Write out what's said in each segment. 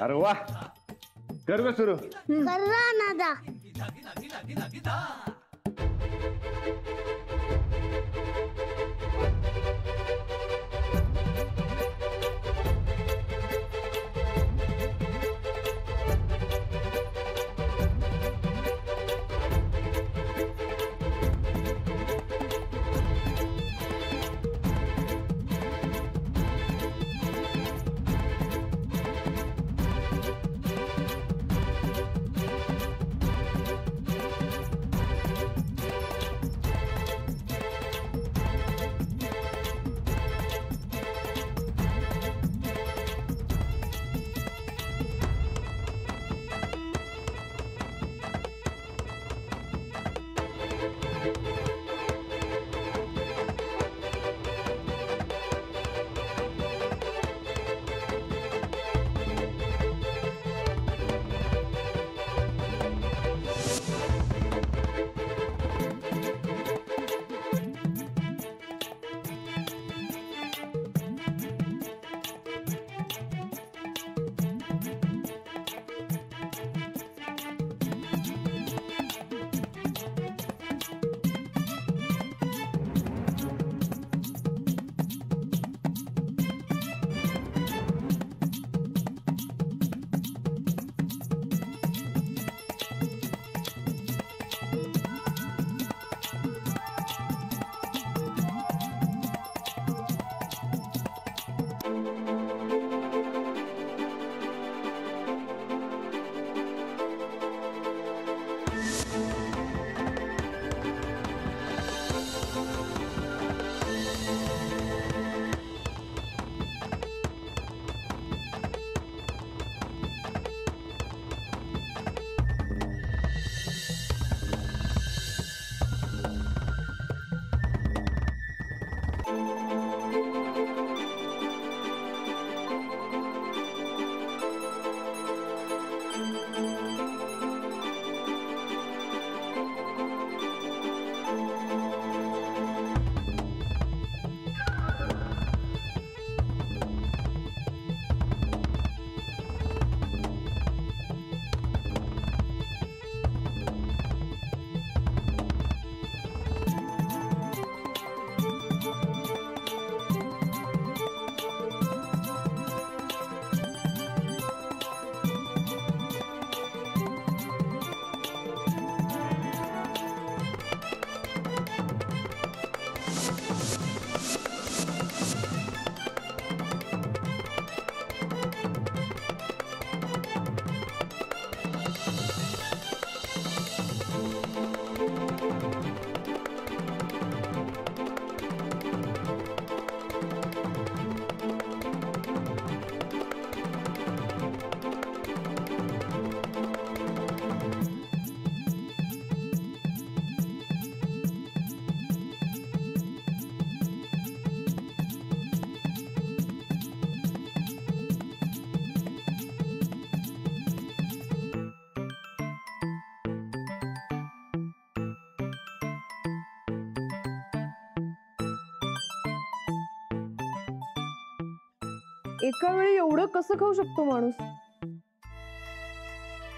अरे वा, कर ग सुरू. करा नादा. एका वेळी एवढं कसं खाऊ शकतो माणूस?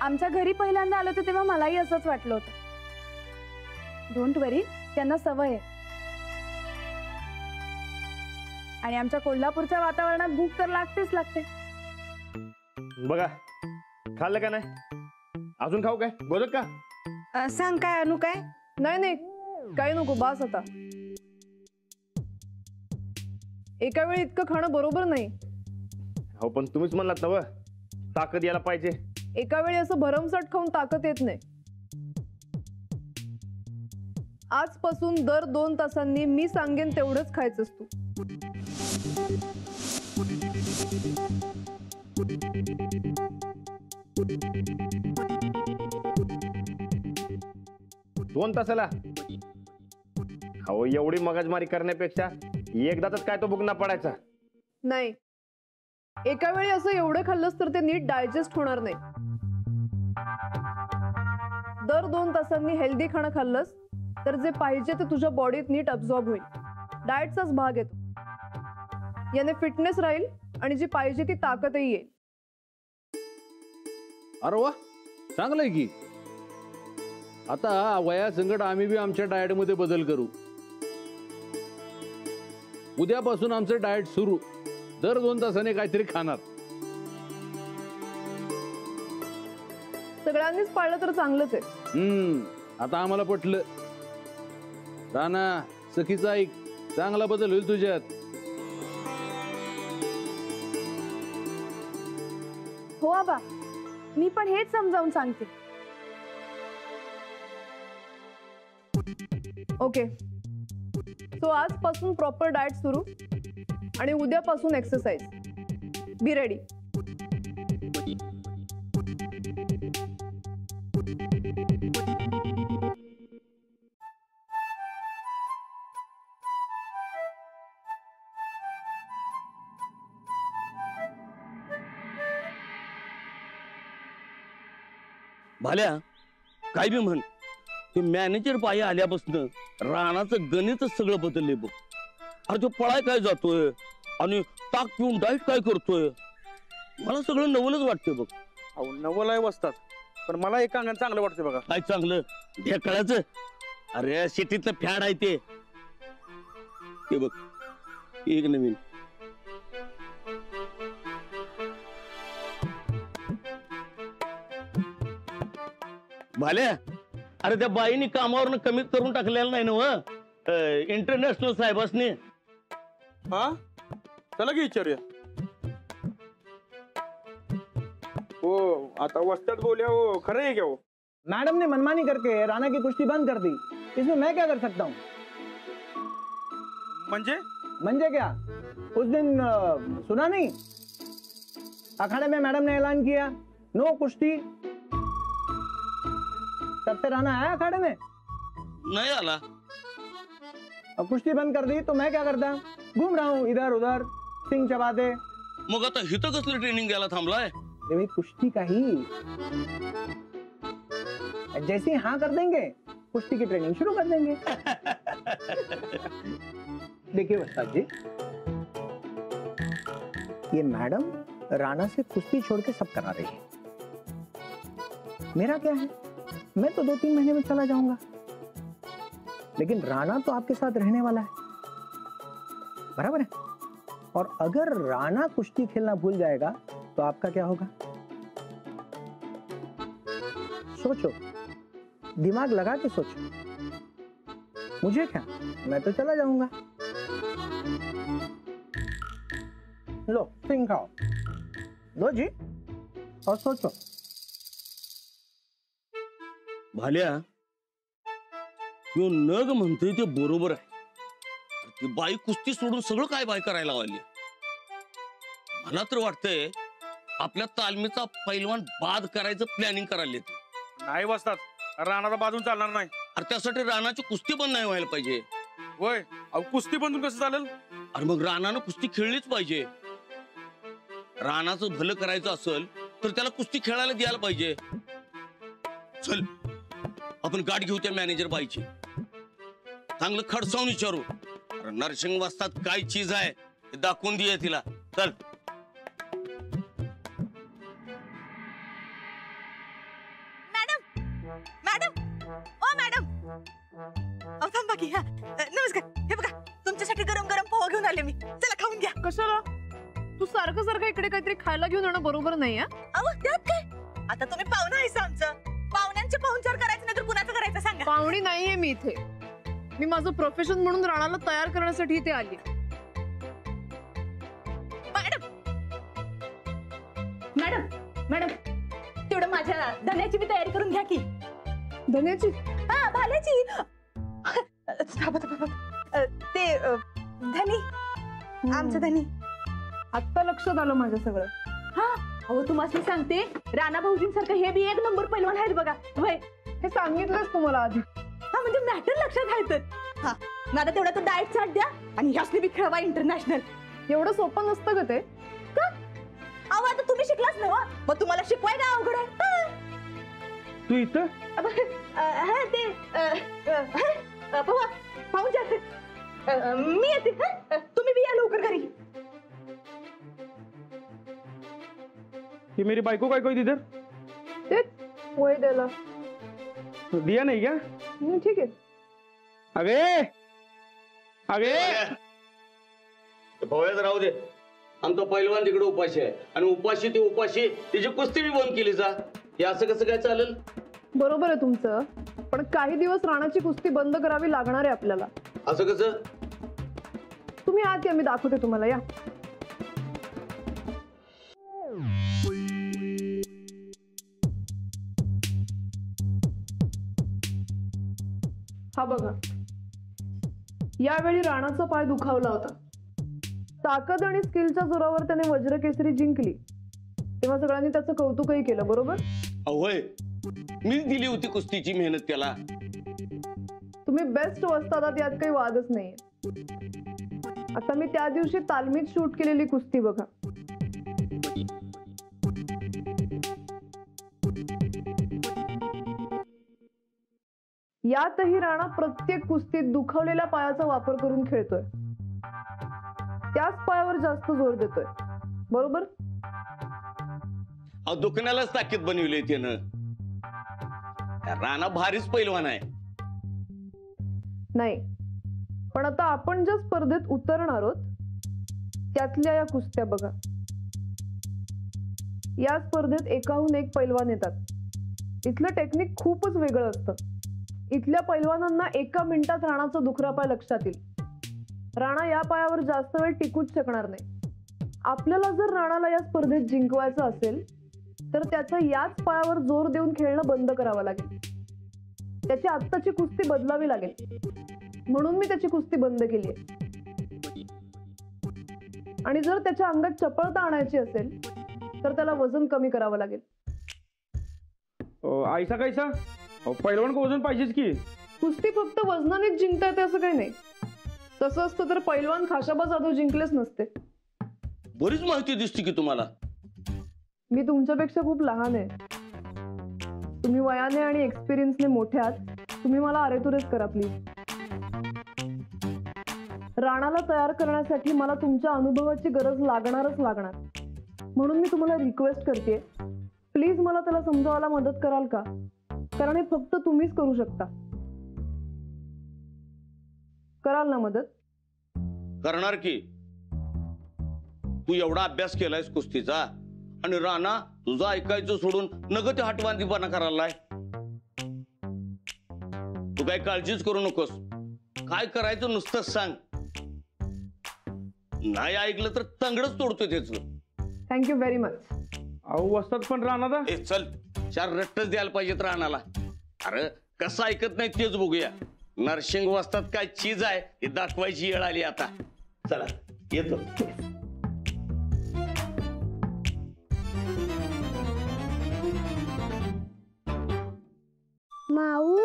आमच्या घरी पहिल्यांदा आलो होतो तेव्हा मलाही असंच वाटलं होतं. डोंट वरी, त्यांना सवय आहे. आणि आमच्या कोल्हापूरच्या वातावरणात भूक तर लागतेच लागते. बघा, खाल्लं का नाही? अजून खाऊ काय? बोलत का? सांग काय अनु काय? नाही नाही, काही नको, बास आता. एका वेळी इतकं खाणं बरोबर नाही. हो, पण तुम्हीच म्हणलात ना, ताकद यायला पाहिजे. एका वेळी असं भरमसाठ खाऊन ताकद येत नाही. आजपासून दर 2 तासांनी मी सांगेन तेवढंच खायचंस तू. 2 तासाला? हो, एवढी मगजमारी करण्यापेक्षा एकदाच काय तो बुकना पडायचा. नाही, एका वेळी असं एवढं खाल्लंस तर ते नीट डायजेस्ट होणार नाही. दर 2 तासांनी हेल्दी खाणं खाल्लंस तर जे पाहिजे ते तुझ्या बॉडीत नीट अब्झॉर्ब होईल. डाएटचाच भाग येतो. याने फिटनेस राहील आणि जी पाहिजे ती ताकदही येईल. अरे वा, चांगलंय की. आता वया संकट आम्ही बी आमच्या डाएट मध्ये बदल करू. उद्यापासून आमचं डाएट सुरू. दर 2 तासाने काहीतरी खाणार. सगळ्यांनीच पाळलं तर चांगलंच आहे. आता आम्हाला पटलं. राणा, सखीचा ऐक, चांगला बदल होईल तुझ्यात. हो आबा, मी पण हेच समजावून सांगते. ओके, सो आजपासून प्रॉपर डाएट सुरू आणि उद्यापासून एक्सरसाइज. Be ready. भाल्या, काय बी म्हण, ते मॅनेजर बाई आल्यापासून राणाचं गणितच सगळं बदलले बघ. अरे तो पळाय काय जातोय आणि ताक पिऊन डाईट काय करतोय. मला सगळं नवलच वाटतंय बघ. अहो नवल आहे वसतात, पण मला एक अंगण चांगलं वाटतंय बघा. काय चांगलं ढेकळाचं? अरे शेतीतलं फॅड आहे ते. ते बघ, एक नवीन. भाल्या, अरे त्या बाईनी कामावरनं कमीत करून टाकलेलं नाही ना इंटरनॅशनल साहेबांनी. हा, चला की विचारूया. हो, आता वस्तात बोल्या. हो, खरं आहे क्या? हो, मैडम ने मनमानी करके राणा की कुश्ती बंद कर दी. इसमें मैं क्या कर सकता हूँ? म्हणजे क्या? उस दिन सुना नहीं, अखाड़े में मैडम ने ऐलान किया नो कुश्ती. तब से राणा आया अखाड़े में? नाही आला. अब कुश्ती बंद कर दी तो मैं क्या करता? घूम रहा हूँ इधर उधर, सिंग चबाते. मग आता हिथं कसली ट्रेनिंग घ्यायला थांबलाय? अरे भाई, कुश्ती का ही. जैसे ही हाँ कर देंगे, कुश्ती की ट्रेनिंग शुरू कर देंगे. देखिए वस्ताद जी, ये मैडम राणा से कुश्ती छोड़ के सब करा रही है. मेरा क्या है, मैं तो 2-3 महीने में चला जाऊंगा, लेकिन राणा तो आपके साथ रहने वाला है, बराबर है? और अगर राणा कुश्ती खेलना भूल जाएगा तो आपका क्या होगा? सोचो, दिमाग लगा के सोचो. मुझे क्या, मैं तो चला जाऊंगा. लो सिंग खाओ, लो जी, और सोचो. भाल्या, यो नग म्हणतोय ते बरोबर आहे. ती बाई कुस्ती सोडून सगळं काय बाय करायला लावली. मला तर वाटतंय आपल्या तालमीचा पैलवान बाद करायचं प्लॅनिंग करायला. नाही वसतात, राणाला बाजून चालणार नाही. अरे त्यासाठी राणाची कुस्ती पण नाही व्हायला पाहिजे. होय, अहो कुस्ती बंदून कसं चालेल? अरे मग राणानं कुस्ती खेळलीच पाहिजे. राणाचं भलं करायचं असेल तर त्याला कुस्ती खेळायला द्यायला पाहिजे. चल, आपण गाठ घेऊ त्या मॅनेजर बाईची. चांगलं खडसावून विचारू, अरे नरसिंग वस्तात काय चीज आहे ते दाखवून दे तिला. चल. नमस्कार. हे बघा, तुमच्यासाठी गरम गरम पोहा घेऊन आले मी. चला खाऊन घ्या. कशाला? तू सारखं सारखं इकडे काहीतरी खायला घेऊन येणं बरोबर नाही. अहो त्यात काय, आता तुम्ही पाहुणा आहेस आमचं. पाहुण्यांचे पाहुणचार करायचं नाही तर कुणाचं करायचं सांगा. पाहुणी नाहीये मी इथे. मी माझं प्रोफेशन म्हणून राणाला तयार करण्यासाठी इथे आली. मॅडम मॅडम मॅडम तेवढं माझ्या धन्याची बी तयारी करून घ्या की. धन्याची? हा, भाल्याची. ते धनी, आमचं धनी. आत्ता लक्षात आलं माझं सगळं. हा, अहो तुम्हाला सांगते, राणा भाऊजींसारखं हे बी एक नंबर पैलवान आहेत बघा. होय, हे सांगितलंच तुम्हाला आधी. हा, म्हणजे मॅटर लक्षात आहे तर. हा, माझा तेवढा तो डाएट चार्ट द्या आणि ह्यासनी बी खेळवा इंटरनॅशनल. एवढं सोपं नसतं का ते? अहो आता तुम्ही शिकलाच ना, मग तुम्हाला शिकवाय काय अवघड आहे? तू इथं हा ते पाहून जा. मी येते हं? तुम्ही बी या लवकर घरी. ही मेरी बायको काय कोई तिधर तेच वय द्यायला. दिया नाही क्या? ठीक आहे. अगे अगे भव्याच राहू दे. आमचा पैलवान तिकडे उपाशी आहे आणि उपाशी ती उपाशी तिची कुस्ती बी बंद केली जा. हे असं कसं काय चालेल? बरोबर आहे तुमचं, पण काही दिवस राणाची कुस्ती बंद करावी लागणार आहे आपल्याला. असं कसं? तुम्ही आत या, मी दाखवते तुम्हाला. या. हा बघा, यावेळी राणाचा पाय दुखावला होता. ताकद आणि स्किलच्या जोरावर त्याने वज्रकेसरी जिंकली, तेव्हा सगळ्यांनी त्याचं कौतुकही केलं. बरोबर? होय, मीच दिली होती कुस्तीची मेहनत त्याला. तुम्ही बेस्ट वस्तादात, यात काही वादच नाहीये. आता मी त्या दिवशी तालमीत शूट केलेली कुस्ती बघा. यातही राणा प्रत्येक कुस्तीत दुखावलेल्या पायाचा वापर करून खेळतोय. त्याच पायावर जास्त जोर देतोय. बरोबर? दुखण्यालाच ताकीद बनविली त्यानं. राणा भारीच पैलवान आहे. नाही, पण आता आपण ज्या स्पर्धेत उतरणार आहोत त्यातल्या या कुस्त्या बघा. या स्पर्धेत एकाहून एक पैलवान येतात. इथलं टेक्निक खूपच वेगळं असतं. इथल्या पैलवानांना एका मिनिटात राणाचा दुखरा पाय लक्षात येईल. राणा या पायावर जास्त वेळ टिकूच शकणार नाही. आपल्याला जर राणाला या स्पर्धेत जिंकवायचं असेल तर त्याचं याच पायावर जोर देऊन खेळणं बंद करावं लागेल. त्याची आत्ताची कुस्ती बदलावी लागेल. म्हणून मी त्याची कुस्ती बंद केली आहे. आणि जर त्याच्या अंगात चपळता आणायची असेल तर त्याला वजन कमी करावं लागेल. ऐसा कैसा? पैलवान को वजन पाहिजेच की. कुस्ती फक्त वजनानेच जिंकता येते असं काही नाही. तसं असतं तर पैलवान खाशाबा जाधव जिंकलेच नसते. बरीच माहिती दिसते की तुम्हाला. मी तुमच्यापेक्षा खूप लहान आहे. तुम्ही वयाने आणि एक्सपिरियन्सने मोठे आहात. तुम्ही मला अरेतुरेच करा प्लीज. राणाला तयार करण्यासाठी मला तुमच्या अनुभवाची गरज लागणारच लागणार. म्हणून मी तुम्हाला रिक्वेस्ट करते, प्लीज मला त्याला समजावायला मदत कराल का? कारण हे फक्त तुम्हीच करू शकता. कराल ना मदत? करणार की. तू एवढा अभ्यास केलायस कुस्तीचा आणि राणा तुझं ऐकायचं सोडून नग ते हटवांतीपणा करायलाय. तू काय काळजीच करू नकोस. काय करायचं नुसतं सांग. नाही ऐकलं तर तंगडच तोडतोय त्याच. Thank you very much. अहो वस्तात पण राहणार. ए चल, 4 रट्टच द्यायला पाहिजेत राणाला. अरे कसं ऐकत नाही तेच बघूया. नर्सिंग वस्तात काय चीज आहे हे दाखवायची वेळ आली आता. चला येतो. माऊ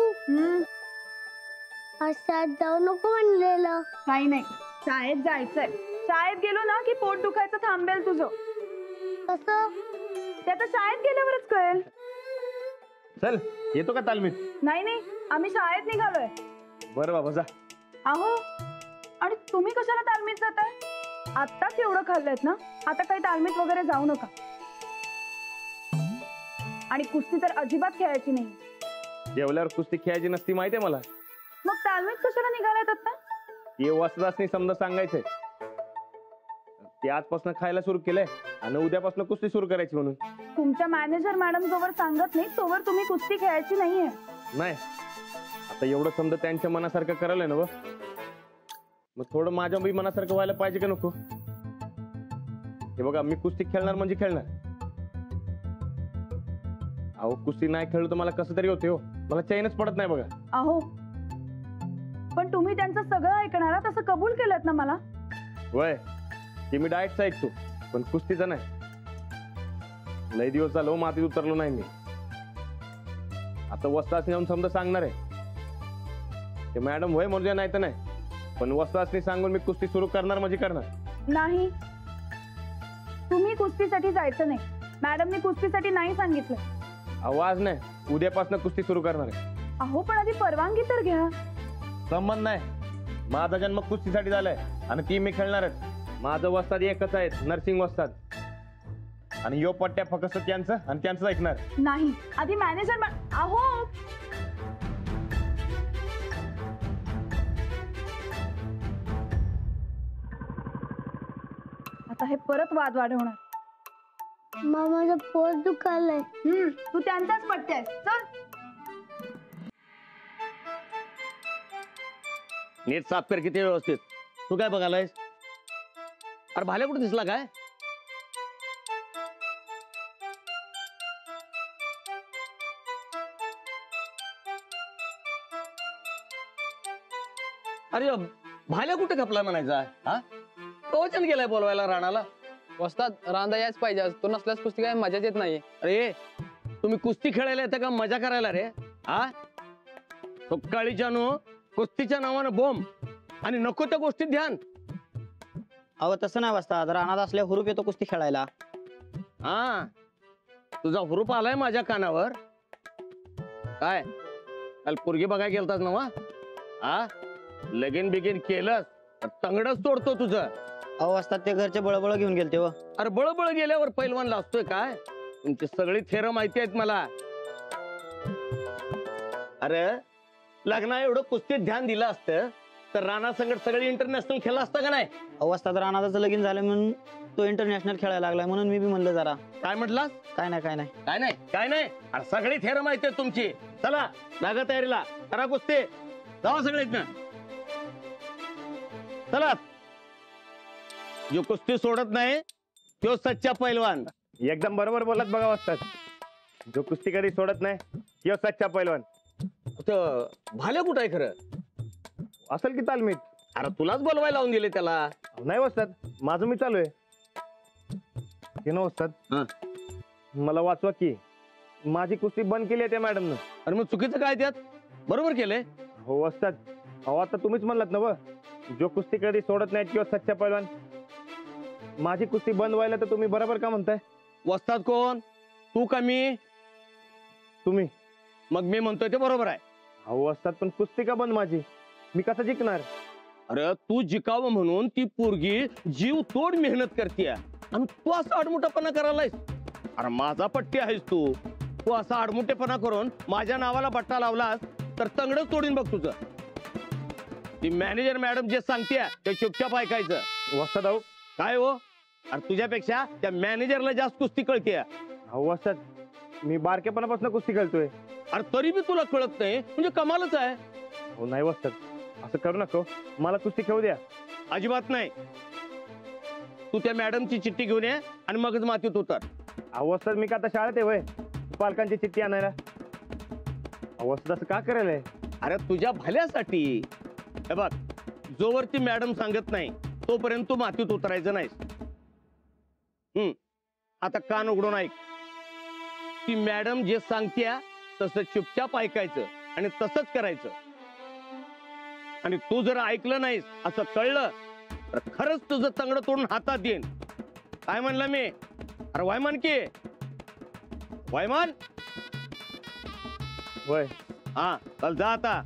अशात जाऊ नको म्हणलेलं. काही नाही, शाळेत जायचंय. शाळेत गेलो ना की पोट दुखायचं थांबेल तुझं. कसं? ते आता शाळेत गेल्यावरच कळेल. चल येतो का तालमीत? नाही नाही, आम्ही शाळेत निघालोय. बरं बाबा जा. अहो, आणि तुम्ही कशाला तालमीत जाताय? आत्ताच एवढं खाल्लंयत ना, आता काही तालमीत वगैरे जाऊ नका. आणि कुस्ती तर अजिबात खेळायची नाही. जेवल्यावर कुस्ती खेळायची नसती माहितीये मला. मग तालमीत कशाला निघालायत आता? हे वस्तादासनी समजा सांगायचंय. ते आजपासून खायला सुरू केलंय आणि उद्यापासून कुस्ती सुरू करायची म्हणून. तुमच्या मॅनेजर मॅडम जोवर सांगत नाही तोवर तुम्ही कुस्ती खेळायची नाहीये. नाही, आता एवढं समजा त्यांच्या मनासारखं करायलंय ना. मग थोडं माझ्या बी मनासारखं व्हायला पाहिजे का नको? हे बघा, मी कुस्ती खेळणार म्हणजे खेळणार. अहो कुस्ती नाही खेळलो तर मला कसं तरी होते हो. मला चैनच पडत नाही बघा. अहो, पण तुम्ही त्यांचं सगळं ऐकणार आहात असं कबूल केलं ना मला. वय ते मी डाएटचा ऐकतो पण कुस्तीचा नाही. लय दिवस झालो मातीत उतरलो नाही मी. आता वस्तासनी जाऊन समजा सांगणार आहे. ते मॅडम वय म्हणजे नाही तर नाही, पण वस्तासनी सांगून मी कुस्ती सुरू करणार म्हणजे करणार. नाही, तुम्ही कुस्तीसाठी जायचं नाही. मॅडमनी कुस्तीसाठी नाही सांगितलं. आवाज नाही, उद्यापासून कुस्ती सुरू करणार आहे. अहो पण आधी परवानगी तर घ्या. संबंध नाही, माझा जन्म कुस्तीसाठी झालाय आणि ती मी खेळणारच. माझं वस्ताद एकच आहे, नर्सिंग वस्ताद. आणि यो पट्ट्या फक्त त्यांचं आणि त्यांचं ऐकणार. नाही, आधी मॅनेजर अहो आता हे परत वाद वाढवणार. माझं पोट दुखायलंय. तू त्यांचाच पट्ट्यास. चल नीट साफ कर किती व्यवस्थित. तू काय बघायलायस? अरे भाल्या कुठे दिसला काय? अरे भाल्या कुठे खपला म्हणायचा? हा कवचन गेलाय बोलवायला राणाला. वस्ताद रांदा याच पाहिजे, तो नसल्यास कुस्ती काय मजाच येत नाही. अरे तुम्ही कुस्ती खेळायला येतं का मजा करायला रे? हा तो काळीच्यानो कुस्तीच्या नावानं बोंब आणि नको त्या गोष्टीत ध्यान. अहो तसं नाही वस्ताद, रानात असल्या हुरूप येतो कुस्ती खेळायला. हा तुझा हुरूप आलाय माझ्या कानावर. काय काल पोरगी बघाय गेलतास नवा? हा लगीन बिगीन केलंस तर तंगडच तोडतो तुझं. अहो वस्ताद ते घरचे बळबळ घेऊन गेलते व. अरे बळबळ गेल्यावर पैलवान लाजतोय काय? तुमची सगळी थेरं माहिती आहेत मला. अरे लग्ना एवढं कुस्तीत ध्यान दिलं असतं तर राणा संगत सगळे इंटरनॅशनल खेळला असतं का नाही? अहो वस्ताद रानाचं लगीन झालं म्हणून तो इंटरनॅशनल खेळायला लागलाय, म्हणून मी बी म्हणलं जरा. काय म्हटलास? काय नाही काय नाही काय नाही काय नाही. अरे सगळी थेरं माहिती आहेत तुमची. चला लागा तयारीला, करा कुस्ती. जावा सगळे इथनं. चला जो कुस्ती सोडत नाही तो सच्चा पैलवान. एकदम बरोबर बोलत बघा वस्ताद. जो कुस्ती कधी सोडत नाही यो सच्चा पैलवान. भाल्या कुठं आहे खरं? असेल की तालमीत. अरे तुलाच बोलवायला लावून दिले त्याला. नाही वस्ताद, माझं मी चालू आहे. ना वस्ताद मला वाचवा की, माझी कुस्ती बंद केली आहे त्या मॅडमनं. अरे मग चुकीचं काय त्यात? बरोबर केलंय. हो वस्ताद, अहो आता तुम्हीच म्हणलात ना व, जो कुस्ती कधी सोडत नाहीत किंवा सच्चा पैलवान. माझी कुस्ती बंद व्हायला तर तुम्ही बरोबर का म्हणताय? वस्ताद कोण? तू का मी? तुम्ही. मग मी म्हणतोय ते बरोबर आहे. अहो वस्ताद पण कुस्ती का बंद माझी? मी कसं जिंकणार? अरे तू जिकावं म्हणून ती पोरगी जीव तोड मेहनत करते आणि तू असा आडमुठापणा करायलायस. अरे माझा पट्टी आहेस तू. तू असा आडमुठेपणा करून माझ्या नावाला बट्टा लावलास तर तंगडच तोडीन बघ तुझं. ती मॅनेजर मॅडम जे सांगते ते चुपचाप ऐकायचं. वस्ताद अहो. काय हो? अरे तुझ्यापेक्षा त्या मॅनेजरला जास्त कुस्ती कळते. अहो वस्ताद, मी बारकेपणापासून कुस्ती खेळतोय. अरे तरी बी तुला कळत नाही म्हणजे कमालच आहे. हो नाही वस्ताद, असं करू नको. मला कुस्ती खेळू द्या. अजिबात नाही. तू त्या मॅडमची चिठ्ठी घेऊन ये आणि मगच मातीत उतर. अहो वस्ताद, मी का आता शाळेत आहे वय पालकांची चिठ्ठी आणायला? अहो वस्ताद असं का करायलाय? अरे तुझ्या भल्यासाठी. हे बघ, जोवर ती मॅडम सांगत नाही तोपर्यंत तू मातीत उतरायचं नाहीस. आता कान उघडून ऐक. ती मॅडम जे सांगत्या तसं चुपचाप ऐकायचं आणि तसंच करायचं. आणि तू जर ऐकलं नाहीस असं कळलं तर खरंच तुझं तंगड तोडून हातात येईन. काय म्हणलं मी? अरे वायमान की वायमान. होय. हा चल जा आता.